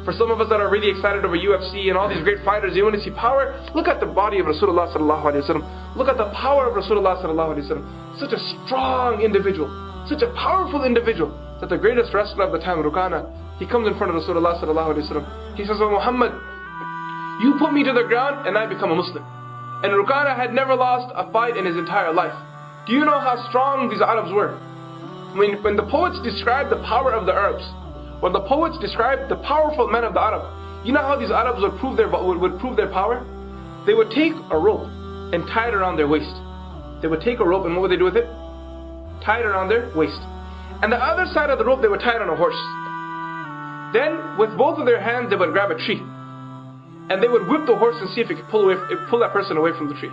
For some of us that are really excited over UFC and all these great fighters, you want to see power? Look at the body of Rasulullah sallallahu alaihi wasallam. Look at the power of Rasulullah sallallahu alaihi wasallam. Such a strong individual, such a powerful individual, that the greatest wrestler of the time, Rukana, he comes in front of Rasulullah sallallahu alaihi wasallam. He says, "Oh Muhammad, you put me to the ground and I become a Muslim." And Rukana had never lost a fight in his entire life. Do you know how strong these Arabs were? When the poets describe the power of the Arabs, when the poets describe the powerful men of the Arab, you know how these Arabs would prove their power? They would take a rope and tie it around their waist. They would take a rope, and what would they do with it? Tie it around their waist. And the other side of the rope, they would tie it on a horse. Then, with both of their hands, they would grab a tree. And they would whip the horse and see if it could pull that person away from the tree.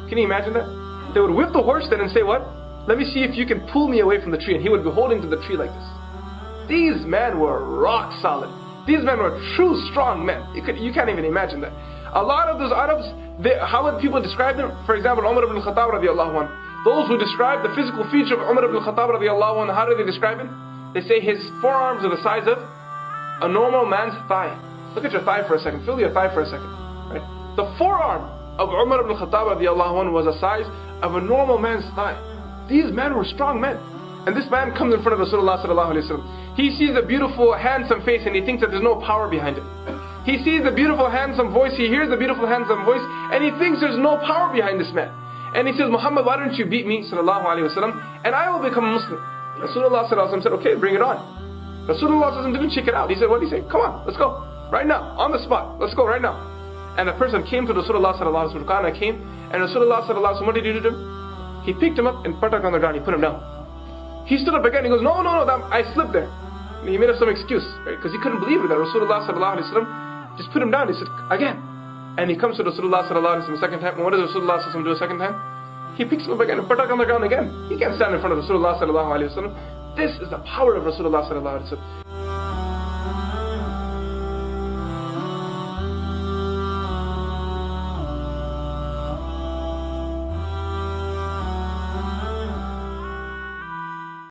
Can you imagine that? They would whip the horse then and say, "What? Let me see if you can pull me away from the tree." And he would be holding to the tree like this. These men were rock solid. These men were true strong men. You can't even imagine that. A lot of those Arabs, how would people describe them? For example, Umar ibn Khattab radiallahu anhu. Those who describe the physical feature of Umar ibn Khattab radiallahu anhu, how do they describe him? They say his forearms are the size of a normal man's thigh. Look at your thigh for a second. Feel your thigh for a second. Right? The forearm of Umar ibn Khattab radiallahu anhu was the size of a normal man's thigh. These men were strong men. And this man comes in front of Rasulullah sallallahu alaihi wasallam. He sees a beautiful, handsome face and he thinks that there's no power behind it. He sees the beautiful, handsome voice. He hears the beautiful, handsome voice, and he thinks there's no power behind this man. And he says, "Muhammad, why don't you beat me, sallallahu alaihi wasallam, and I will become a Muslim." Rasulullah sallallahu alaihi wasallam said, "Okay, bring it on." Rasulullah sallallahu alaihi wasallam didn't check it out. He said, "What did he say? Come on, let's go right now, on the spot. Let's go right now." And a person came to Rasulullah sallallahu alaihi wasallam. Rukana came, and Rasulullah sallallahu alaihi wasallam, what did he do to him? He picked him up and put him on the ground. He put him down. He stood up again. He goes, "No, I slipped there." And he made up some excuse, right? Because he couldn't believe it that Rasulullah sallallahu alaihi wasallam just put him down. He said, "Again." And he comes to Rasulullah sallallahu alaihi wasallam a second time. And what does Rasulullah sallallahu alaihi wasallam do a second time? He picks him up again and put him on the ground again. He can't stand in front of Rasulullah sallallahu alaihi wasallam. This is the power of Rasulullah sallallahu alaihi wasallam.